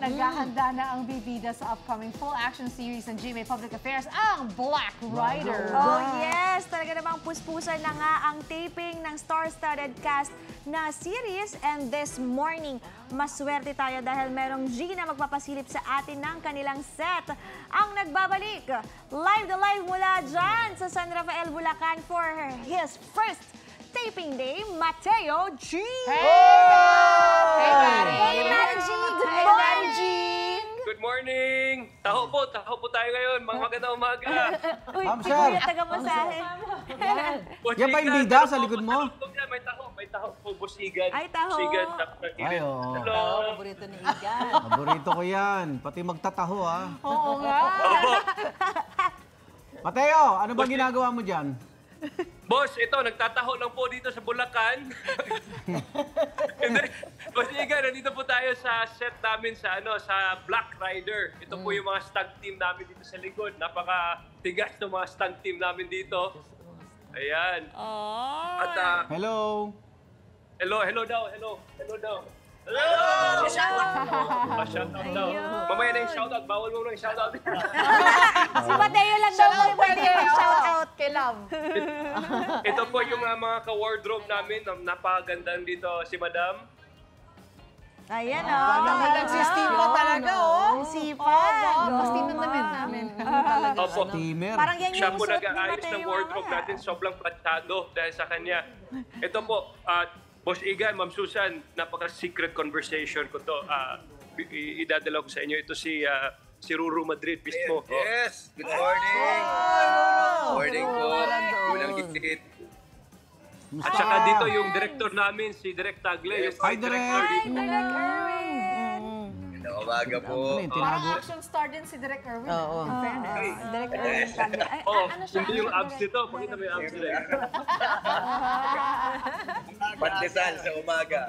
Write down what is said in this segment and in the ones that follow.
Naghahanda na ang bibida sa upcoming full-action series ng GMA Public Affairs, ang Black Rider. Oh yes! Talaga namang puspusan na nga ang taping ng star-studded cast na series. And this morning, maswerte tayo dahil merong G na magpapasilip sa atin ng kanilang set. Ang nagbabalik, live na live mula dyan sa San Rafael, Bulacan for his first taping day, Mateo G! Hey! Hey, Mari! Hey, Mari G! Good morning! Good morning! Taho po tayo ngayon. Mga magandang umaga. Uy, Ma'am, si sir. Kuya taga-masahe. Yan ba yung bida sa likod mo? May taho po, Bosigan. Ay, taho. Bosigan. Ay, oo. Hello. Paborito ni Igan. Paborito ko yan. Pati magtataho, ha? Oo nga. Mateo, ano ba ginagawa mo dyan? Boss, ito, nagtataho lang po dito sa Bulacan. Bosigan, nandito po tayo sa set namin sa sa Black Rider. Ito po yung mga stunt team namin dito sa likod. Napaka-tigas ng mga stunt team namin dito. Ayan. At, Hello? hello daw. Hello! Shoutout daw. Mamaya na yung shoutout. Bawal mo na yung shoutout. Si Mateo lang daw po yung pwede mag-shoutout. Kay Love. Ito po yung mga ka-wardrobe namin. Napakaganda dito si Madam. Ayan, Nagsistima talaga, oh. Ang sipag. Pastima namin. Opo. Steamer. Parang yan Siya yung po suot ni nag-aayos ng Mateo. wardrobe natin. Sobrang platado dahil sa kanya. Ito po, Boss Igan, Ma'am Susan, napaka-secret conversation ko to. Idadala ko sa inyo. Ito si Ruru Madrid mismo. Yes! Good morning! Morning po. Unang higit. At saka dito yung director namin, si Direk Tagle. Yung Hi, Direk! director dito. Direk Erwin. Magandang umaga po. Parang action star din si Direk Erwin. Oo. Direk Erwin Tagle. Ay, Oh, ano siya? hindi yung abs nito. Pakita mo yung abs nila. Pandesal sa umaga.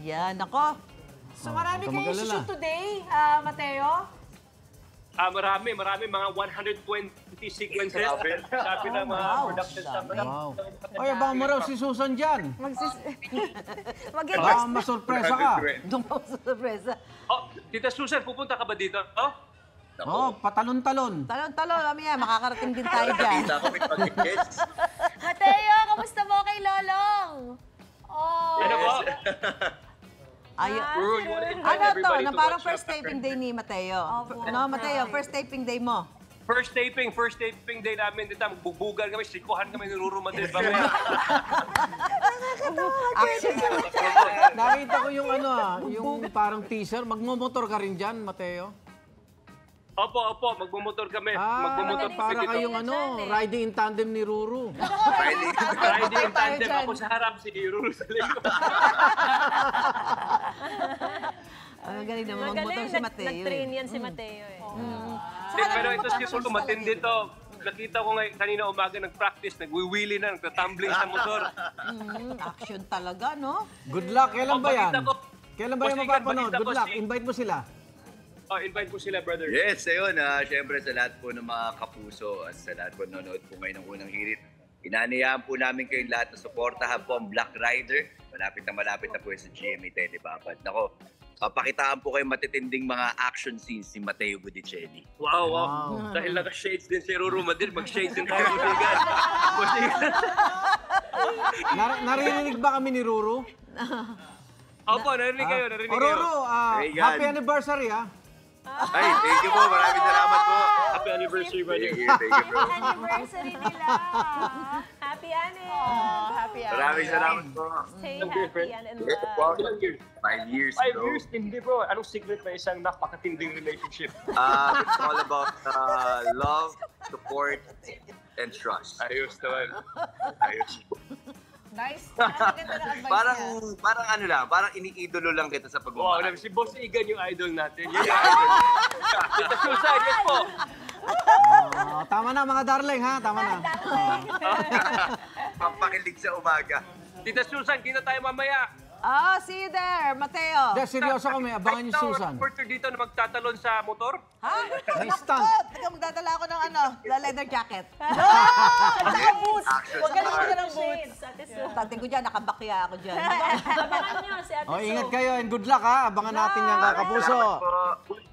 Yan, ako. So marami Huwag ka kayong mag-alala. shoot today, Mateo? Marami, mga 120 sequences. Sabi ng mga production staff. Wow. Ay, abangan mo raw si Susan dyan. Baka masurpresa ka. Doon pa sa sorpresa. Oh, Tita Susan, pupunta ka ba dito? Oh? Oh, patalon-talon. Talon-talon, mamaya, makakarating din tayo dyan. Nakita ko may pag-guest. Mateo, kamusta mo kay Lolong? Oh. Ano po? Ayun. Ruru, you wanna invite Ano to, everybody na to parang watch first taping day ni Mateo. Ano, Mateo, first taping day mo. First taping day namin dito. Magbubugan kami, sikuhan kami ni Ruru Madrid. Mamaya. Action. Nakita ko yung yung parang teaser. Magmumotor ka rin dyan, Mateo. Opo, magbumotor kami. Magbumotor Para kami dito. kayong riding in tandem ni Ruru. Riding in tandem ako sa harap, si Ruru sa likod. Galing naman magmotor si Mateo. Nag-train yan si Mateo eh. Pero ito si Ruru, matindi to. Nakita ko kanina umaga nag-practice, nagwiwili na, nagtatumbling sa motor. Action talaga, no? Good luck. Kailan ba yan? Balita ko. Kailan ba yan Boss Igan, mapapanood? balita Good ko luck. si- Invite mo sila. Oh, invite ko sila, brother. Yes, ayun. Siyempre sa lahat po ng mga kapuso at sa lahat po nanonood po ngayon ng unang hirit. Inaanyayahan po namin kayong lahat na suportahan po ang Black Rider. Malapit na po sa GMA Telebabad. Nako, papakitaan po kayo matitinding mga action scenes si Mateo Gudicelli. Wow. Dahil naka-shades din si Ruru Madrid, mag-shades din tayo, Bosigan. Narinig ba kami ni Ruru? Opo, narinig kayo. Ruru, Regan. happy anniversary, ha? Ay, thank you po. Maraming salamat po. Happy anniversary, brother. Thank you, bro. Anniversary nila. Happy Annie. Happy Maraming salamat po. Say happy and in love. Ilang years? 5 years, 5 bro. years? Hindi, bro. Anong secret na isang napakatinding relationship? It's all about love, support, and trust. Ayos naman. Ayos. Nice. Ang ganda ng advice niya. Parang ano lang, parang iniidolo lang kita sa Wow, pagmamahal. si Boss Igan yung idol natin. Yan yung idol. Tita Susan, yes po. Tama na, mga darling, ha? Tama na. Pampakilig sa umaga. Tita Susan, kita tayo mamaya. Oh, see you there, Mateo. Hindi, seryoso kami. Abangan niyo Susan. Reporter dito na magtatalon sa motor. Ha? May stunt. Teka, magdadala ako ng leather jacket. Action Huwag ka naman star. ng boots. Pagdating ko dyan, nakabakya ako dyan. Abangan nyo si Ate Oh, ingat kayo and good luck ha. Abangan natin yan, Kapuso.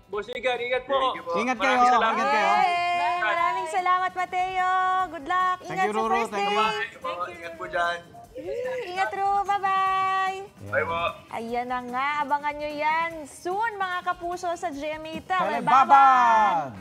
Boss Igan, ingat po. Thank you po. Ingat kayo, Maraming salamat. ingat kayo. Hey, maraming salamat, Mateo. Good luck. Thank Ingat you, sa Ruru. first Thank you. date. Ingat po dyan. Ingat, Ru. Bye-bye. Bye po. Ayan na nga. Abangan nyo yan soon, mga kapuso, sa GMA Telebabad!